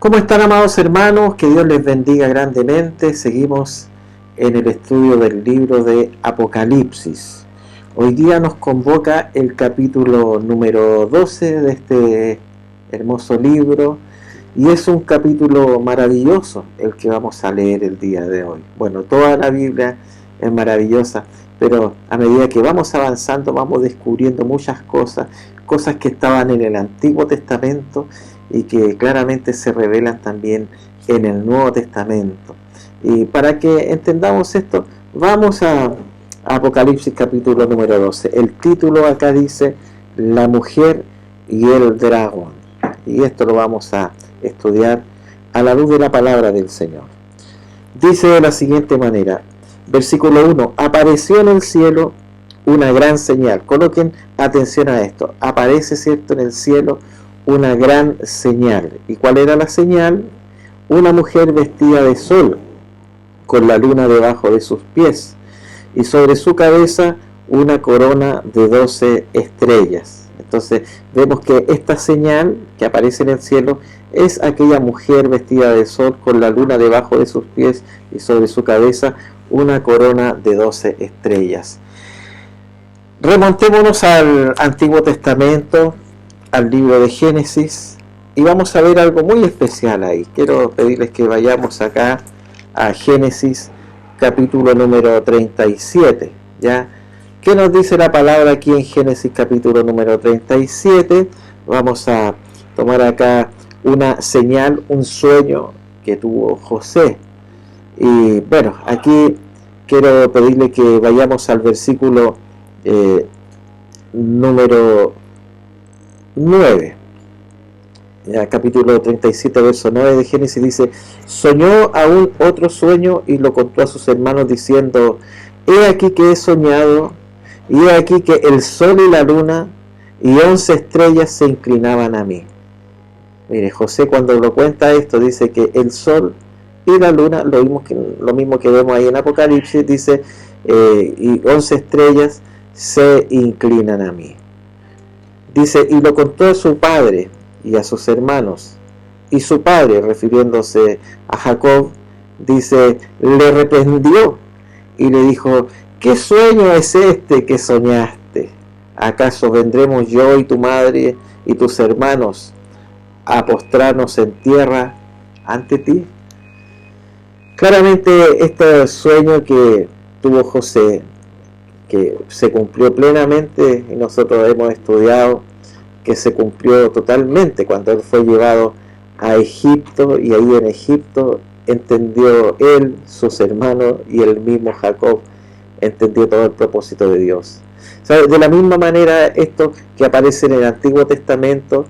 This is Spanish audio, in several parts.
¿Cómo están, amados hermanos? Que Dios les bendiga grandemente. Seguimos en el estudio del libro de Apocalipsis. Hoy día nos convoca el capítulo número 12 de este hermoso libro, y es un capítulo maravilloso el que vamos a leer el día de hoy. Bueno, toda la Biblia es maravillosa, pero a medida que vamos avanzando vamos descubriendo muchas cosas que estaban en el Antiguo Testamento y que claramente se revelan también en el Nuevo Testamento. Y para que entendamos esto, vamos a Apocalipsis capítulo número 12. El título acá dice La mujer y el dragón, y esto lo vamos a estudiar a la luz de la palabra del Señor. Dice de la siguiente manera, versículo 1: apareció en el cielo una gran señal. Coloquen atención a esto. Aparece, ¿cierto?, en el cielo una gran señal. ¿Y cuál era la señal? Una mujer vestida de sol, con la luna debajo de sus pies, y sobre su cabeza una corona de 12 estrellas. Entonces vemos que esta señal que aparece en el cielo es aquella mujer vestida de sol, con la luna debajo de sus pies y sobre su cabeza una corona de 12 estrellas. Remontémonos al Antiguo Testamento, al libro de Génesis, y vamos a ver algo muy especial ahí. Quiero pedirles que vayamos acá a Génesis capítulo número 37, ¿ya? ¿Qué nos dice la palabra aquí en Génesis capítulo número 37? Vamos a tomar acá una señal, un sueño que tuvo José. Y bueno, aquí quiero pedirle que vayamos al versículo número 9, ya, capítulo 37, verso 9 de Génesis. Dice: soñó aún otro sueño y lo contó a sus hermanos diciendo: he aquí que he soñado, y he aquí que el sol y la luna y 11 estrellas se inclinaban a mí. Mire, José cuando lo cuenta esto dice que el sol y la luna, lo mismo que vemos ahí en Apocalipsis, dice y 11 estrellas se inclinan a mí. Dice, y lo contó a su padre y a sus hermanos. Y su padre, refiriéndose a Jacob, dice, le reprendió y le dijo: ¿qué sueño es este que soñaste? ¿Acaso vendremos yo y tu madre y tus hermanos a postrarnos en tierra ante ti? Claramente este sueño que tuvo José, que se cumplió plenamente, y nosotros hemos estudiado que se cumplió totalmente cuando él fue llevado a Egipto, y ahí en Egipto entendió él, sus hermanos y el mismo Jacob entendió todo el propósito de Dios. O sea, de la misma manera, esto que aparece en el Antiguo Testamento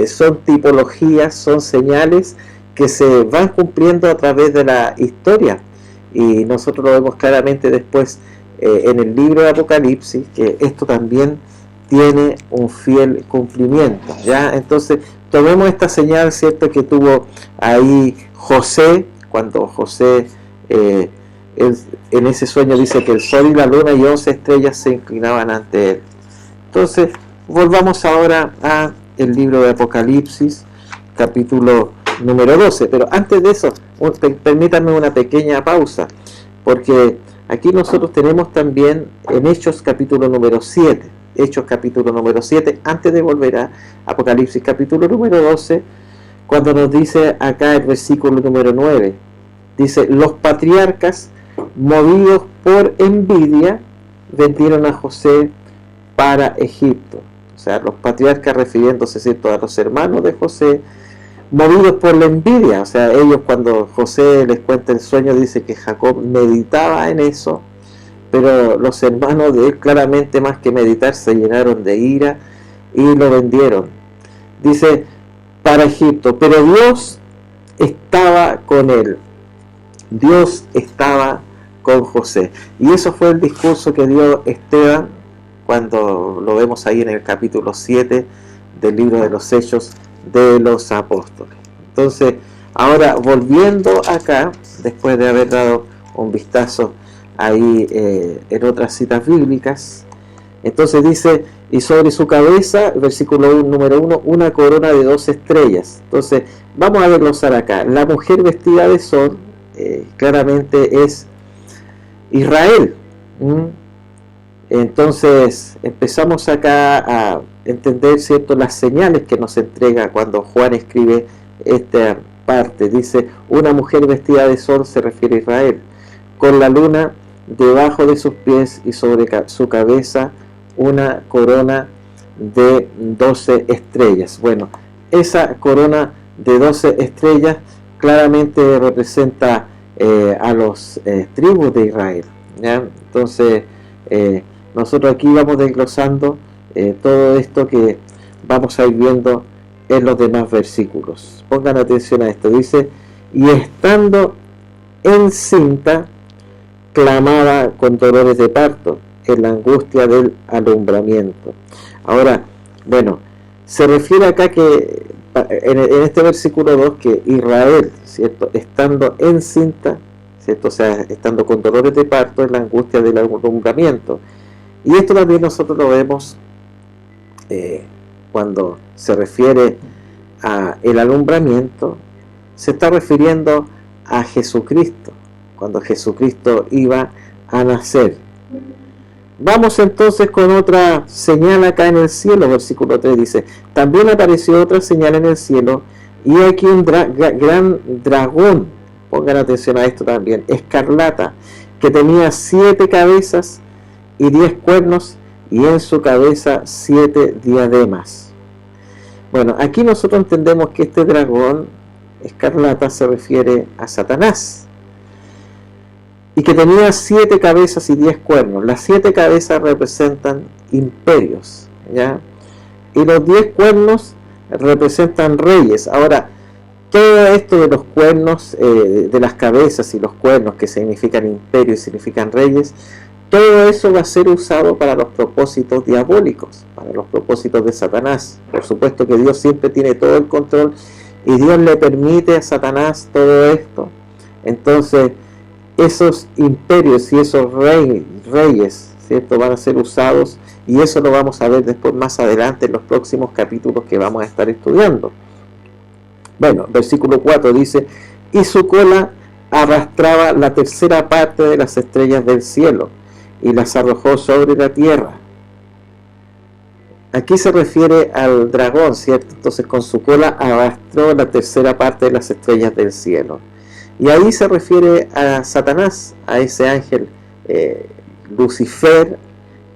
son tipologías, son señales que se van cumpliendo a través de la historia, y nosotros lo vemos claramente después en el libro de Apocalipsis, que esto también tiene un fiel cumplimiento, ¿ya? Entonces tomemos esta señal, ¿cierto?, que tuvo ahí José, cuando José en ese sueño dice que el sol y la luna y 11 estrellas se inclinaban ante él. Entonces volvamos ahora a el libro de Apocalipsis capítulo número 12, pero antes de eso permítanme una pequeña pausa, porque aquí nosotros tenemos también en Hechos capítulo número 7, Hechos capítulo número 7, antes de volver a Apocalipsis capítulo número 12, cuando nos dice acá el versículo número 9, dice: los patriarcas, movidos por envidia, vendieron a José para Egipto. O sea, los patriarcas refiriéndose, ¿cierto?, a los hermanos de José, movidos por la envidia. O sea, ellos, cuando José les cuenta el sueño, dice que Jacob meditaba en eso, pero los hermanos de él, claramente más que meditar, se llenaron de ira y lo vendieron. Dice, para Egipto, pero Dios estaba con él. Dios estaba con José. Y eso fue el discurso que dio Esteban, cuando lo vemos ahí en el capítulo 7 del libro de los Hechos de los Apóstoles. Entonces, ahora volviendo acá, después de haber dado un vistazo ahí en otras citas bíblicas, entonces dice: y sobre su cabeza, versículo número 1, una corona de 12 estrellas. Entonces vamos a desglosar acá. La mujer vestida de sol claramente es Israel. Entonces empezamos acá a entender, ¿cierto?, las señales que nos entrega cuando Juan escribe esta parte. Dice, una mujer vestida de sol, se refiere a Israel, con la luna debajo de sus pies y sobre su cabeza una corona de 12 estrellas. Bueno, esa corona de 12 estrellas claramente representa a los tribus de Israel, ¿ya? Entonces nosotros aquí vamos desglosando todo esto que vamos a ir viendo en los demás versículos. Pongan atención a esto. Dice, y estando encinta, clamaba con dolores de parto, en la angustia del alumbramiento. Ahora, bueno, se refiere acá que en este versículo 2 que Israel, ¿cierto?, estando encinta, ¿cierto?, o sea, estando con dolores de parto, en la angustia del alumbramiento. Y esto también nosotros lo vemos cuando se refiere a el alumbramiento, se está refiriendo a Jesucristo, cuando Jesucristo iba a nacer. Vamos entonces con otra señal acá en el cielo. Versículo 3 dice, también apareció otra señal en el cielo, y aquí un gran dragón, pongan atención a esto también, escarlata, que tenía 7 cabezas y 10 cuernos, y en su cabeza 7 diademas. Bueno, aquí nosotros entendemos que este dragón escarlata se refiere a Satanás, y que tenía 7 cabezas y 10 cuernos. Las 7 cabezas representan imperios, ¿ya? Y los 10 cuernos representan reyes. Ahora, todo esto de los cuernos, de las cabezas y los cuernos, que significan imperios y significan reyes, todo eso va a ser usado para los propósitos diabólicos, para los propósitos de Satanás. Por supuesto que Dios siempre tiene todo el control, y Dios le permite a Satanás todo esto. Entonces, esos imperios y esos reyes, ¿cierto?, van a ser usados, y eso lo vamos a ver después más adelante en los próximos capítulos que vamos a estar estudiando. Bueno, versículo 4 dice, y su cola arrastraba la tercera parte de las estrellas del cielo, y las arrojó sobre la tierra. Aquí se refiere al dragón, ¿cierto? Entonces con su cola arrastró la tercera parte de las estrellas del cielo. Y ahí se refiere a Satanás, a ese ángel Lucifer,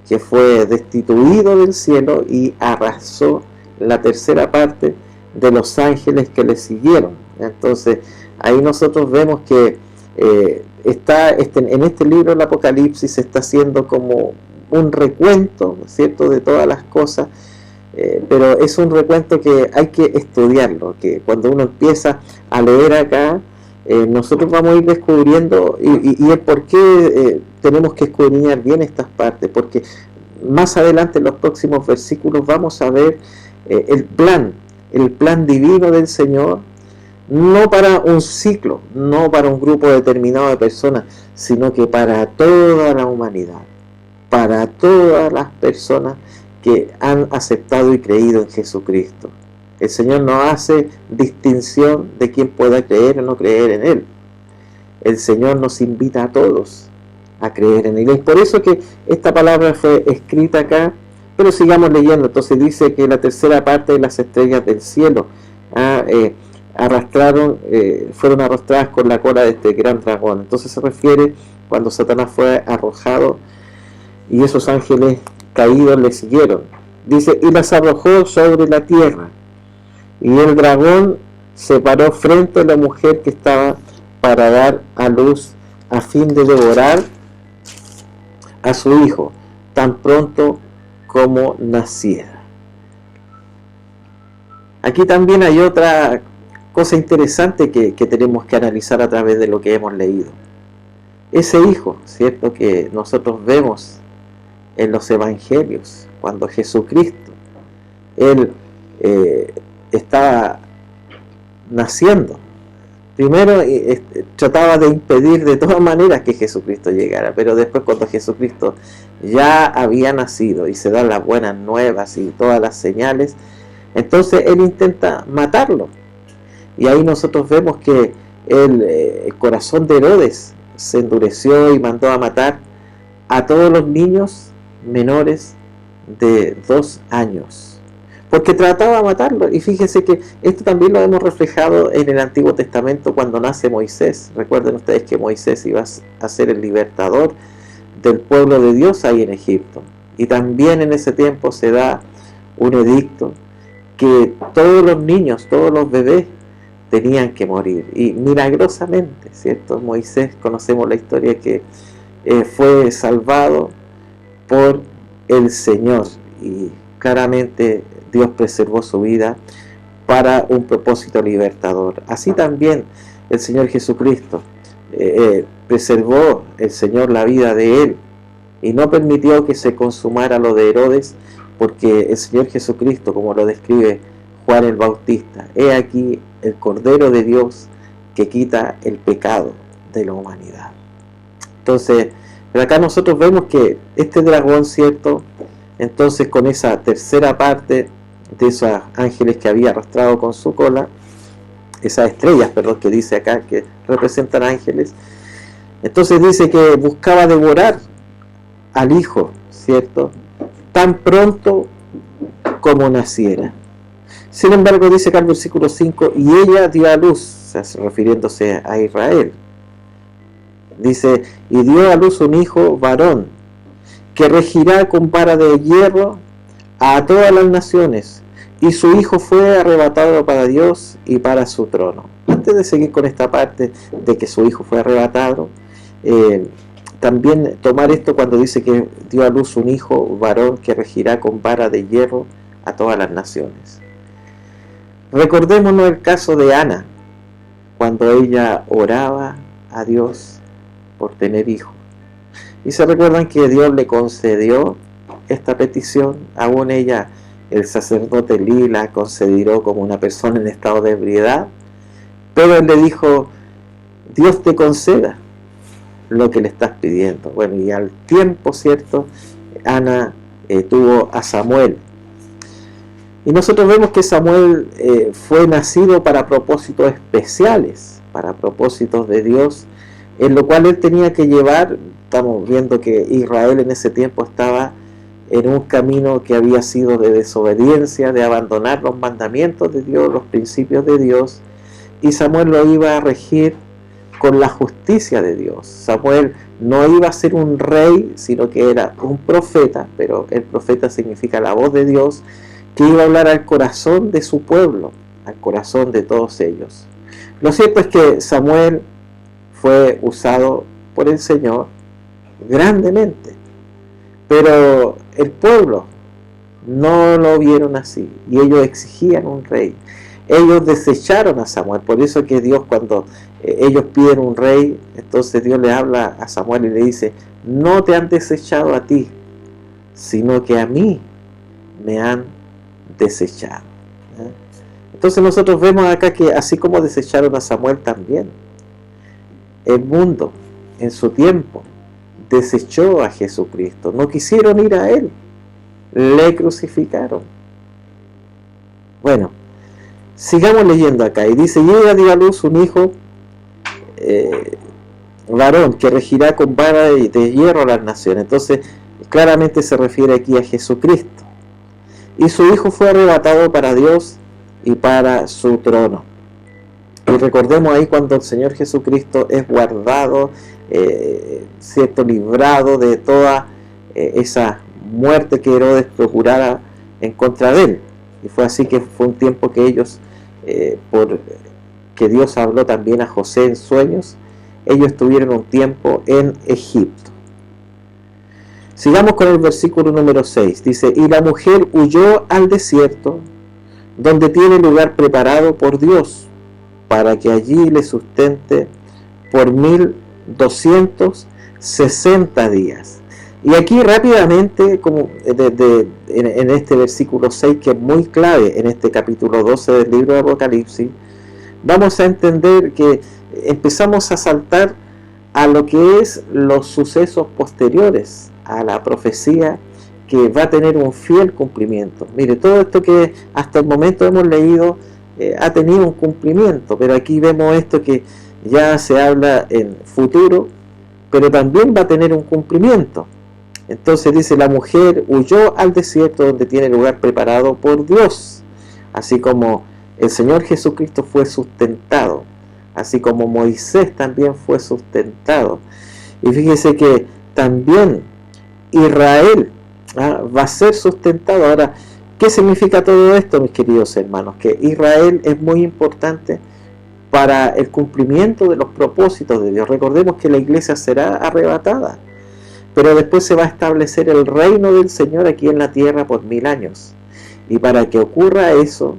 que fue destituido del cielo y arrasó la tercera parte de los ángeles que le siguieron. Entonces ahí nosotros vemos que en este libro del Apocalipsis se está haciendo como un recuento, ¿cierto?, de todas las cosas, pero es un recuento que hay que estudiarlo, que cuando uno empieza a leer acá, nosotros vamos a ir descubriendo y el por qué tenemos que escudriñar bien estas partes, porque más adelante en los próximos versículos vamos a ver el plan divino del Señor, no para un ciclo, no para un grupo determinado de personas, sino que para toda la humanidad, para todas las personas que han aceptado y creído en Jesucristo. El Señor no hace distinción de quien pueda creer o no creer en Él. El Señor nos invita a todos a creer en Él. Es por eso que esta palabra fue escrita acá, pero sigamos leyendo. Entonces dice que la tercera parte de las estrellas del cielo fueron arrastradas con la cola de este gran dragón. Entonces se refiere cuando Satanás fue arrojado y esos ángeles caídos le siguieron. Dice, y las arrojó sobre la tierra, y el dragón se paró frente a la mujer que estaba para dar a luz, a fin de devorar a su hijo tan pronto como naciera. Aquí también hay otra cosa interesante que tenemos que analizar a través de lo que hemos leído. Ese hijo, ¿cierto?, que nosotros vemos en los evangelios, cuando Jesucristo, Él estaba naciendo. Primero trataba de impedir de todas maneras que Jesucristo llegara, pero después cuando Jesucristo ya había nacido y se dan las buenas nuevas y todas las señales, entonces Él intenta matarlo. Y ahí nosotros vemos que el corazón de Herodes se endureció y mandó a matar a todos los niños menores de 2 años, porque trataba de matarlo. Y fíjense que esto también lo hemos reflejado en el Antiguo Testamento cuando nace Moisés. Recuerden ustedes que Moisés iba a ser el libertador del pueblo de Dios ahí en Egipto, y también en ese tiempo se da un edicto que todos los niños, todos los bebés tenían que morir, y milagrosamente, ¿cierto? Moisés, conocemos la historia que fue salvado por el Señor, y claramente Dios preservó su vida para un propósito libertador. Así también el Señor Jesucristo preservó el Señor la vida de Él, y no permitió que se consumara lo de Herodes, porque el Señor Jesucristo, como lo describe Juan el Bautista, he aquí el Cordero de Dios que quita el pecado de la humanidad. Entonces, pero acá nosotros vemos que este dragón, ¿cierto? Entonces, con esa tercera parte de esos ángeles que había arrastrado con su cola, esas estrellas, perdón, que dice acá que representan ángeles, entonces dice que buscaba devorar al Hijo, ¿cierto?, tan pronto como naciera. Sin embargo, dice acá el versículo 5, y ella dio a luz, o sea, refiriéndose a Israel. Dice, y dio a luz un hijo varón, que regirá con vara de hierro a todas las naciones, y su hijo fue arrebatado para Dios y para su trono. Antes de seguir con esta parte de que su hijo fue arrebatado, también tomar esto cuando dice que dio a luz un hijo varón que regirá con vara de hierro a todas las naciones. Recordémonos el caso de Ana, cuando ella oraba a Dios por tener hijos. Y se recuerdan que Dios le concedió esta petición. Aún ella, el sacerdote Elí, la consideró como una persona en estado de ebriedad, pero él le dijo, Dios te conceda lo que le estás pidiendo. Bueno, y al tiempo, ¿cierto?, Ana tuvo a Samuel. Y nosotros vemos que Samuel fue nacido para propósitos especiales, para propósitos de Dios, en lo cual él tenía que llevar. Estamos viendo que Israel en ese tiempo estaba en un camino que había sido de desobediencia, de abandonar los mandamientos de Dios, los principios de Dios, y Samuel lo iba a regir con la justicia de Dios. Samuel no iba a ser un rey, sino que era un profeta, pero el profeta significa la voz de Dios, que iba a hablar al corazón de su pueblo, al corazón de todos ellos. Lo cierto es que Samuel fue usado por el Señor grandemente, pero el pueblo no lo vieron así, y ellos exigían un rey. Ellos desecharon a Samuel. Por eso que Dios, cuando ellos piden un rey, entonces Dios le habla a Samuel y le dice, no te han desechado a ti, sino que a mí me han desechado. Entonces nosotros vemos acá que así como desecharon a Samuel, también el mundo en su tiempo desechó a Jesucristo. No quisieron ir a Él, le crucificaron. Bueno, sigamos leyendo acá, y dice, y ella dio a luz un hijo varón que regirá con vara de hierro a las naciones. Entonces claramente se refiere aquí a Jesucristo. Y su hijo fue arrebatado para Dios y para su trono. Y recordemos ahí cuando el Señor Jesucristo es guardado, cierto, librado de toda esa muerte que Herodes procurara en contra de él. Y fue así que fue un tiempo que ellos, por que Dios habló también a José en sueños, ellos estuvieron un tiempo en Egipto. Sigamos con el versículo número 6. Dice, y la mujer huyó al desierto, donde tiene lugar preparado por Dios, para que allí le sustente por 1260 días. Y aquí rápidamente, como en este versículo 6, que es muy clave en este capítulo 12 del libro de Apocalipsis, vamos a entender que empezamos a saltar a lo que es los sucesos posteriores a la profecía, que va a tener un fiel cumplimiento. Mire, todo esto que hasta el momento hemos leído ha tenido un cumplimiento, pero aquí vemos esto que ya se habla en futuro, pero también va a tener un cumplimiento. Entonces dice, la mujer huyó al desierto donde tiene lugar preparado por Dios, así como el Señor Jesucristo fue sustentado, así como Moisés también fue sustentado. Y fíjese que también Israel va a ser sustentado. Ahora, ¿qué significa todo esto, mis queridos hermanos? Que Israel es muy importante para el cumplimiento de los propósitos de Dios. Recordemos que la iglesia será arrebatada, pero después se va a establecer el reino del Señor aquí en la tierra por 1000 años. Y para que ocurra eso,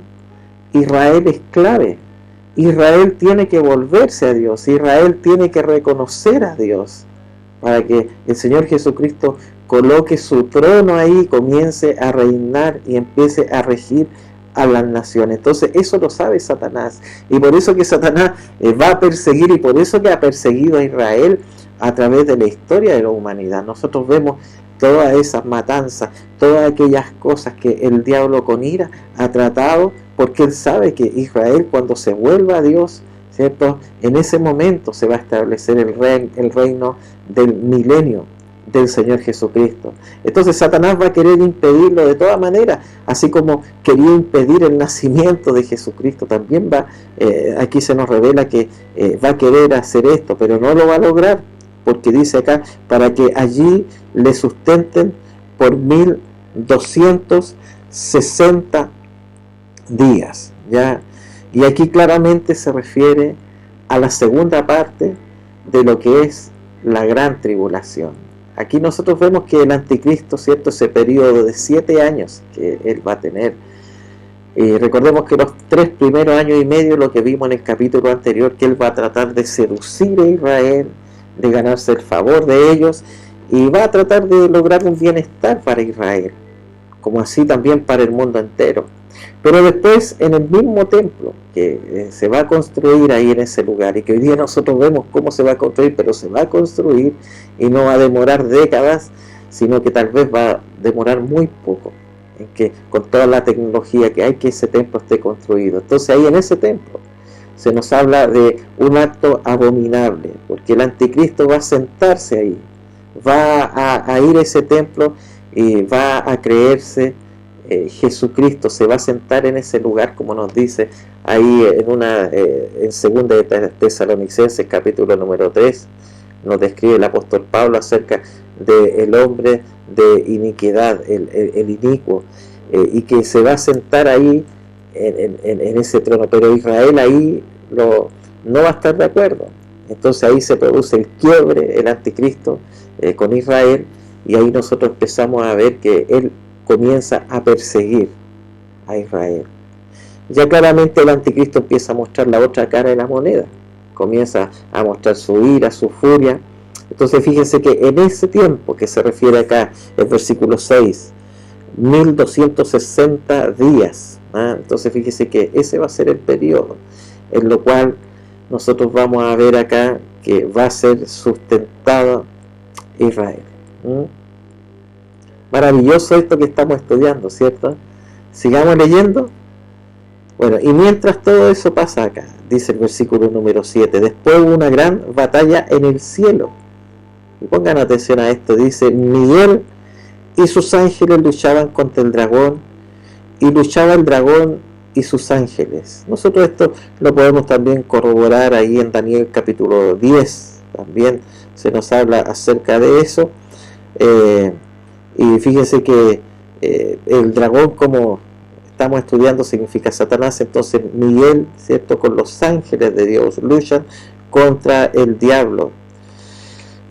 Israel es clave. Israel tiene que volverse a Dios. Israel tiene que reconocer a Dios para que el Señor Jesucristo coloque su trono ahí, comience a reinar y empiece a regir a las naciones. Entonces eso lo sabe Satanás, y por eso que Satanás va a perseguir, y por eso que ha perseguido a Israel a través de la historia de la humanidad. Nosotros vemos todas esas matanzas, todas aquellas cosas que el diablo con ira ha tratado, porque él sabe que Israel, cuando se vuelva a Dios, ¿cierto?, en ese momento se va a establecer el reino del milenio del Señor Jesucristo. Entonces Satanás va a querer impedirlo de todas maneras, así como quería impedir el nacimiento de Jesucristo. También aquí se nos revela que va a querer hacer esto, pero no lo va a lograr, porque dice acá, para que allí le sustenten por 1260 días, ¿ya? Y aquí claramente se refiere a la segunda parte de lo que es la gran tribulación. Aquí nosotros vemos que el anticristo, ¿cierto?, ese periodo de 7 años que él va a tener, recordemos que los 3 primeros años y medio, lo que vimos en el capítulo anterior, que él va a tratar de seducir a Israel, de ganarse el favor de ellos, y va a tratar de lograr un bienestar para Israel, como así también para el mundo entero. Pero después, en el mismo templo que se va a construir ahí en ese lugar, y que hoy día nosotros vemos cómo se va a construir, pero se va a construir y no va a demorar décadas, sino que tal vez va a demorar muy poco, en que con toda la tecnología que hay, que ese templo esté construido. Entonces ahí en ese templo se nos habla de un acto abominable, porque el anticristo va a sentarse ahí, va a ir a ese templo y va a creerse Jesucristo, se va a sentar en ese lugar, como nos dice ahí en segunda de Tesalonicenses capítulo número 3, nos describe el apóstol Pablo acerca del hombre de iniquidad, el inicuo, y que se va a sentar ahí en ese trono, pero Israel ahí no va a estar de acuerdo. Entonces ahí se produce el quiebre, el anticristo con Israel, y ahí nosotros empezamos a ver que él comienza a perseguir a Israel. Ya claramente el anticristo empieza a mostrar la otra cara de la moneda, comienza a mostrar su ira, su furia. Entonces fíjense que en ese tiempo que se refiere acá, el versículo 6, 1260 días, entonces fíjense que ese va a ser el periodo en lo cual nosotros vamos a ver acá que va a ser sustentado Israel. Maravilloso esto que estamos estudiando, ¿cierto? Sigamos leyendo. Bueno, y mientras todo eso pasa acá, dice el versículo número 7, después hubo una gran batalla en el cielo. Y pongan atención a esto, dice, Miguel y sus ángeles luchaban contra el dragón, y luchaba el dragón y sus ángeles. Nosotros esto lo podemos también corroborar ahí en Daniel capítulo 10, también se nos habla acerca de eso. Y fíjense que el dragón, como estamos estudiando, significa Satanás. Entonces Miguel, ¿cierto?, con los ángeles de Dios luchan contra el diablo.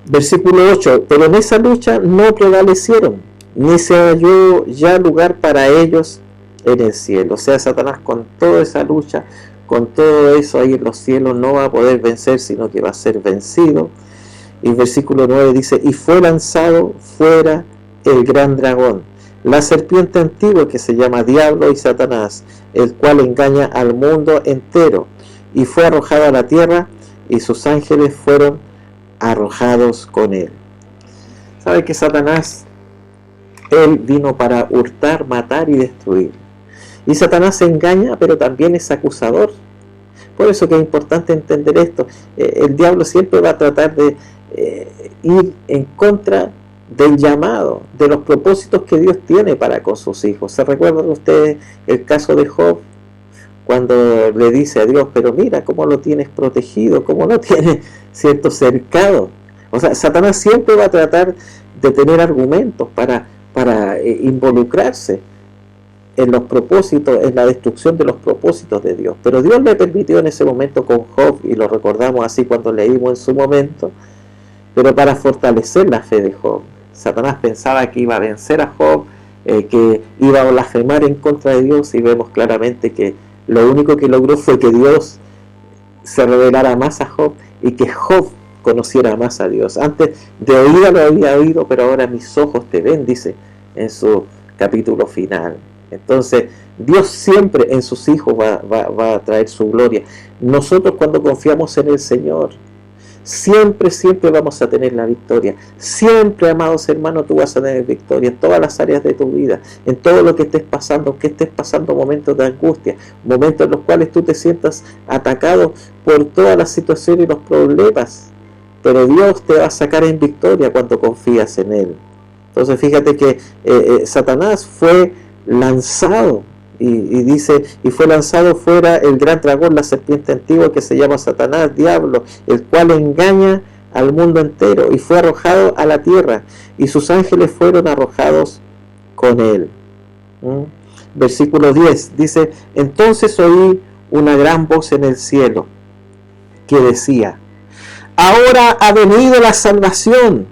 Versículo 8, pero en esa lucha no prevalecieron, ni se halló ya lugar para ellos en el cielo. O sea, Satanás con toda esa lucha, con todo eso ahí en los cielos, no va a poder vencer, sino que va a ser vencido. Y versículo 9 dice, y fue lanzado fuera el gran dragón, la serpiente antigua que se llama Diablo y Satanás, el cual engaña al mundo entero, y fue arrojado a la tierra, y sus ángeles fueron arrojados con él. ¿Sabe que Satanás, él vino para hurtar, matar y destruir? Y Satanás se engaña, pero también es acusador. Por eso que es importante entender esto. El diablo siempre va a tratar de ir en contra del llamado, de los propósitos que Dios tiene para con sus hijos. ¿Se recuerdan ustedes el caso de Job? Cuando le dice a Dios, pero mira cómo lo tienes protegido, cómo lo tienes, ¿cierto?, cercado. O sea, Satanás siempre va a tratar de tener argumentos para involucrarse en los propósitos, en la destrucción de los propósitos de Dios. Pero Dios le permitió en ese momento con Job, y lo recordamos así cuando leímos en su momento, pero para fortalecer la fe de Job. Satanás pensaba que iba a vencer a Job, que iba a blasfemar en contra de Dios, y vemos claramente que lo único que logró fue que Dios se revelara más a Job y que Job conociera más a Dios. Antes de oída lo había oído, pero ahora mis ojos te ven, dice en su capítulo final. Entonces, Dios siempre en sus hijos va a traer su gloria. Nosotros cuando confiamos en el Señor, siempre vamos a tener la victoria. Siempre, amados hermanos, tú vas a tener victoria en todas las áreas de tu vida, en todo lo que estés pasando, aunque estés pasando momentos de angustia, momentos en los cuales tú te sientas atacado por todas las situaciones y los problemas. Pero Dios te va a sacar en victoria cuando confías en Él. Entonces fíjate que Satanás fue lanzado, y dice, y fue lanzado fuera el gran dragón, la serpiente antigua que se llama Satanás, diablo, el cual engaña al mundo entero, y fue arrojado a la tierra, y sus ángeles fueron arrojados con él. Versículo 10 dice, entonces oí una gran voz en el cielo que decía, ahora ha venido la salvación,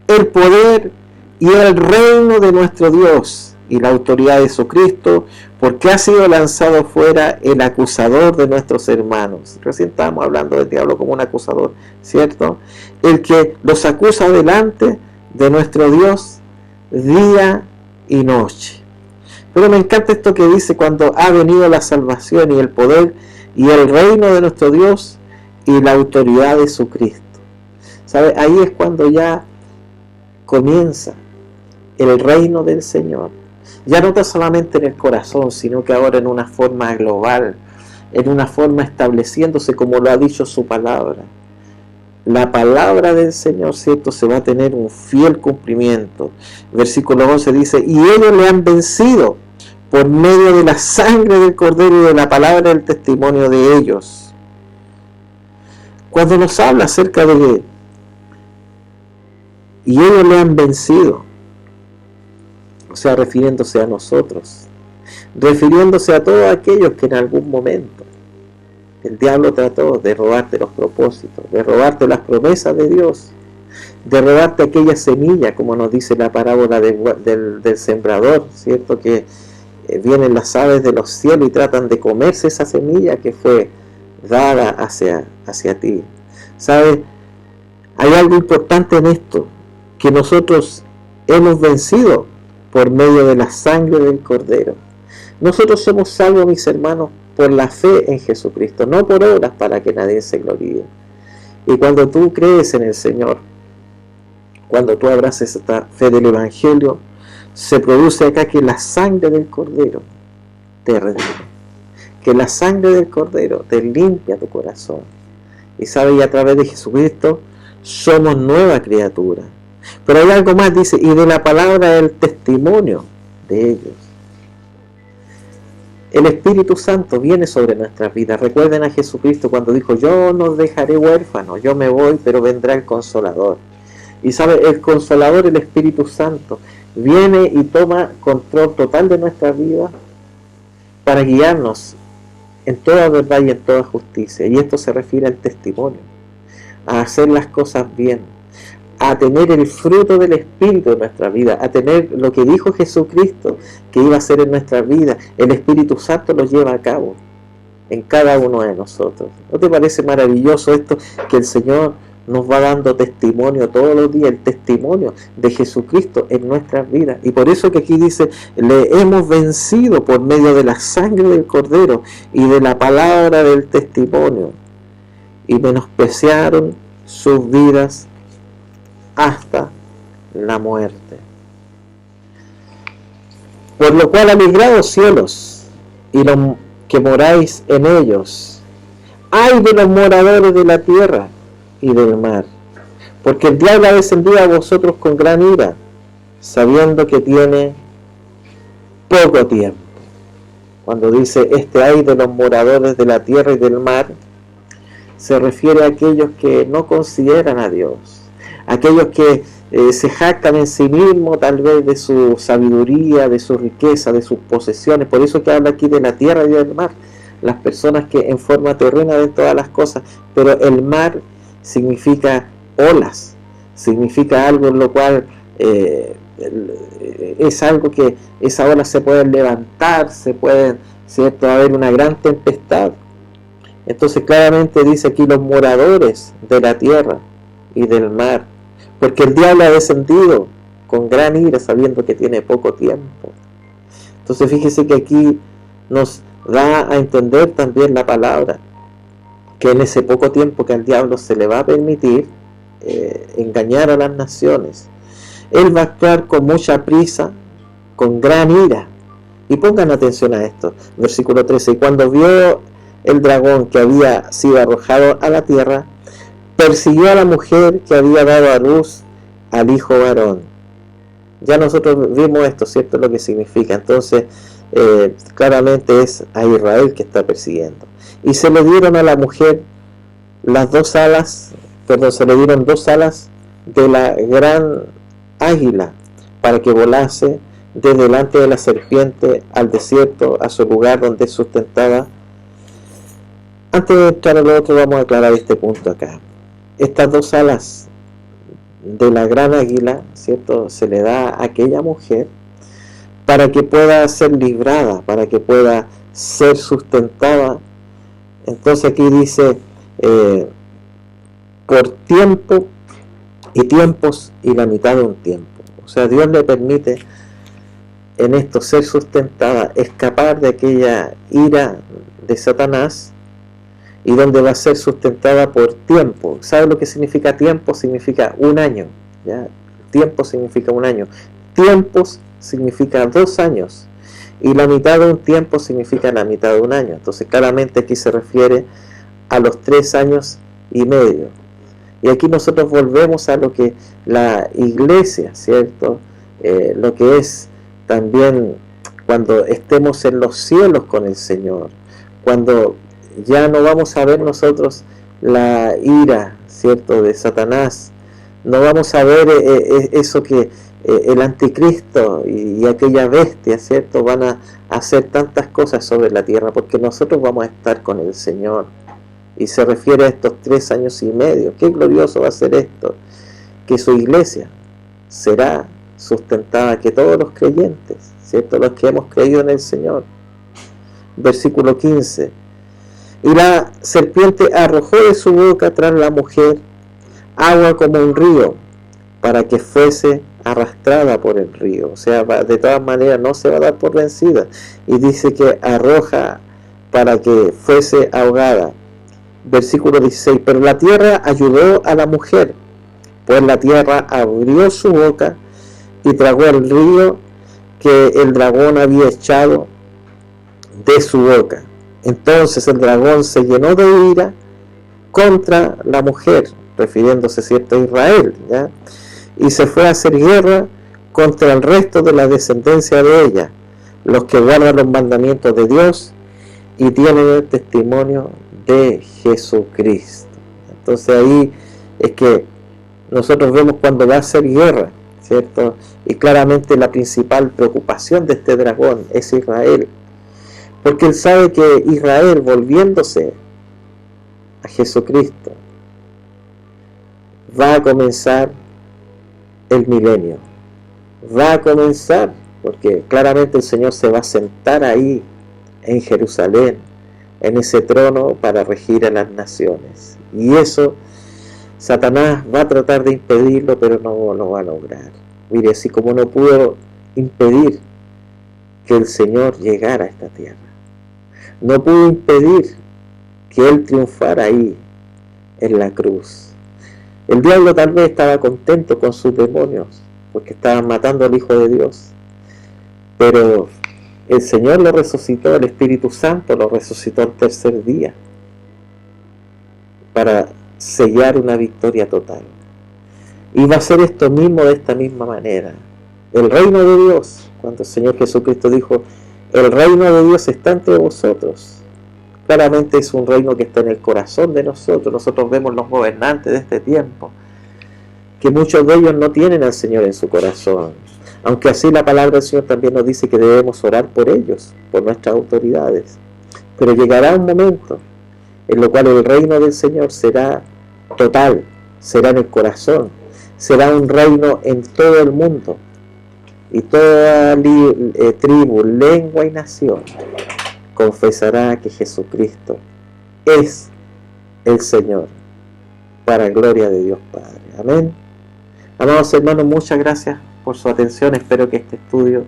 el poder y el reino de nuestro Dios y la autoridad de Jesucristo, porque ha sido lanzado fuera el acusador de nuestros hermanos. Recién estábamos hablando del diablo como un acusador, ¿cierto? El que los acusa delante de nuestro Dios día y noche. Pero me encanta esto que dice, cuando ha venido la salvación y el poder y el reino de nuestro Dios y la autoridad de Jesucristo. ¿Sabe? Ahí es cuando ya comienza el reino del Señor. Ya no está solamente en el corazón, sino que ahora en una forma global, en una forma estableciéndose como lo ha dicho su palabra. La palabra del Señor, ¿cierto?, se va a tener un fiel cumplimiento. Versículo 11 dice, y ellos le han vencido por medio de la sangre del Cordero y de la palabra del testimonio de ellos. Cuando nos habla acerca de y ellos le han vencido, o sea, refiriéndose a nosotros, refiriéndose a todos aquellos que en algún momento el diablo trató de robarte los propósitos, de robarte las promesas de Dios, de robarte aquella semilla, como nos dice la parábola del sembrador, ¿cierto? Que vienen las aves de los cielos y tratan de comerse esa semilla que fue dada hacia ti. ¿Sabes? Hay algo importante en esto, que nosotros hemos vencido por medio de la sangre del Cordero. Nosotros somos salvos, mis hermanos, por la fe en Jesucristo, no por obras para que nadie se gloríe. Y cuando tú crees en el Señor, cuando tú abraces esta fe del Evangelio, se produce acá que la sangre del Cordero te redime, que la sangre del Cordero te limpia tu corazón. Y sabes, y a través de Jesucristo somos nueva criatura. Pero hay algo más, dice, y de la palabra del testimonio de ellos. El Espíritu Santo viene sobre nuestras vidas. Recuerden a Jesucristo cuando dijo, yo no dejaré huérfanos, yo me voy, pero vendrá el Consolador. Y sabe, el Consolador, el Espíritu Santo, viene y toma control total de nuestra vida para guiarnos en toda verdad y en toda justicia. Y esto se refiere al testimonio, a hacer las cosas bien, a tener el fruto del Espíritu en nuestra vida, a tener lo que dijo Jesucristo que iba a hacer en nuestra vida. El Espíritu Santo lo lleva a cabo en cada uno de nosotros. ¿No te parece maravilloso esto? Que el Señor nos va dando testimonio todos los días, el testimonio de Jesucristo en nuestras vidas. Y por eso que aquí dice, le hemos vencido por medio de la sangre del Cordero y de la palabra del testimonio, y menospreciaron sus vidas hasta la muerte. Por lo cual, alegraos cielos y los que moráis en ellos. ¡Ay de los moradores de la tierra y del mar! Porque el diablo ha descendido a vosotros con gran ira, sabiendo que tiene poco tiempo. Cuando dice ay de los moradores de la tierra y del mar, se refiere a aquellos que no consideran a Dios, aquellos que se jactan en sí mismos tal vez de su sabiduría, de su riqueza, de sus posesiones. Por eso que habla aquí de la tierra y del mar, las personas que en forma terrena ven todas las cosas, pero el mar significa olas, significa algo en lo cual es algo que esa ola se puede levantar, se puede, ¿cierto?, haber una gran tempestad. Entonces claramente dice aquí los moradores de la tierra y del mar, porque el diablo ha descendido con gran ira sabiendo que tiene poco tiempo. Entonces fíjese que aquí nos da a entender también la palabra, que en ese poco tiempo que al diablo se le va a permitir engañar a las naciones, él va a actuar con mucha prisa, con gran ira. Y pongan atención a esto, versículo 13, y cuando vio el dragón que había sido arrojado a la tierra, persiguió a la mujer que había dado a luz al hijo varón. Ya nosotros vimos esto, ¿cierto? Lo que significa. Entonces, claramente es a Israel que está persiguiendo. Y se le dieron a la mujer las dos alas, se le dieron dos alas de la gran águila para que volase de delante de la serpiente al desierto, a su lugar donde es sustentada. Antes de entrar a lo otro, vamos a aclarar este punto acá. Estas dos alas de la gran águila, ¿cierto?, se le da a aquella mujer para que pueda ser librada, para que pueda ser sustentada. Entonces aquí dice por tiempo y tiempos y la mitad de un tiempo. O sea, Dios le permite en esto ser sustentada, escapar de aquella ira de Satanás, y donde va a ser sustentada por tiempo. ¿Sabe lo que significa tiempo? Significa un año, ¿ya? Tiempo significa un año. Tiempos significa 2 años. Y la mitad de un tiempo significa la mitad de un año. Entonces claramente aquí se refiere a los 3 años y medio. Y aquí nosotros volvemos a lo que la iglesia, ¿cierto? Lo que es también cuando estemos en los cielos con el Señor, cuando ya no vamos a ver nosotros la ira, ¿cierto?, de Satanás, no vamos a ver eso que el anticristo y aquella bestia, ¿cierto?, van a hacer tantas cosas sobre la tierra, porque nosotros vamos a estar con el Señor. Y se refiere a estos 3 años y medio. Qué glorioso va a ser esto, que su iglesia será sustentada, que todos los creyentes, ¿cierto?, los que hemos creído en el Señor. Versículo 15. Y la serpiente arrojó de su boca tras la mujer agua como un río, para que fuese arrastrada por el río. O sea, de todas maneras no se va a dar por vencida. Y dice que arroja para que fuese ahogada. Versículo 16. Pero la tierra ayudó a la mujer, pues la tierra abrió su boca y tragó el río que el dragón había echado de su boca. Entonces el dragón se llenó de ira contra la mujer, refiriéndose, ¿cierto?, a Israel, ¿ya? Y se fue a hacer guerra contra el resto de la descendencia de ella, los que guardan los mandamientos de Dios y tienen el testimonio de Jesucristo. Entonces ahí es que nosotros vemos cuando va a hacer guerra, ¿cierto? Y claramente la principal preocupación de este dragón es Israel, porque él sabe que Israel, volviéndose a Jesucristo, va a comenzar el milenio. Va a comenzar, porque claramente el Señor se va a sentar ahí en Jerusalén, en ese trono para regir a las naciones. Y eso Satanás va a tratar de impedirlo, pero no lo va a lograr. Mire, así como no pudo impedir que el Señor llegara a esta tierra, no pudo impedir que Él triunfara ahí en la cruz. El diablo tal vez estaba contento con sus demonios, porque estaban matando al Hijo de Dios, pero El Señor lo resucitó, el Espíritu Santo lo resucitó al tercer día para sellar una victoria total. Y va a ser esto mismo de esta misma manera. El reino de Dios, cuando el Señor Jesucristo dijo, el reino de Dios está entre vosotros, claramente es un reino que está en el corazón de nosotros. Nosotros vemos los gobernantes de este tiempo, que muchos de ellos no tienen al Señor en su corazón. Aunque así la palabra del Señor también nos dice que debemos orar por ellos, por nuestras autoridades. Pero llegará un momento en lo cual el reino del Señor será total, será en el corazón, será un reino en todo el mundo. Y toda tribu, lengua y nación confesará que Jesucristo es el Señor, para gloria de Dios Padre. Amén. Amados hermanos, muchas gracias por su atención. Espero que este estudio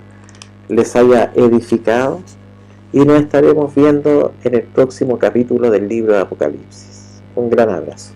les haya edificado y nos estaremos viendo en el próximo capítulo del libro de Apocalipsis. Un gran abrazo.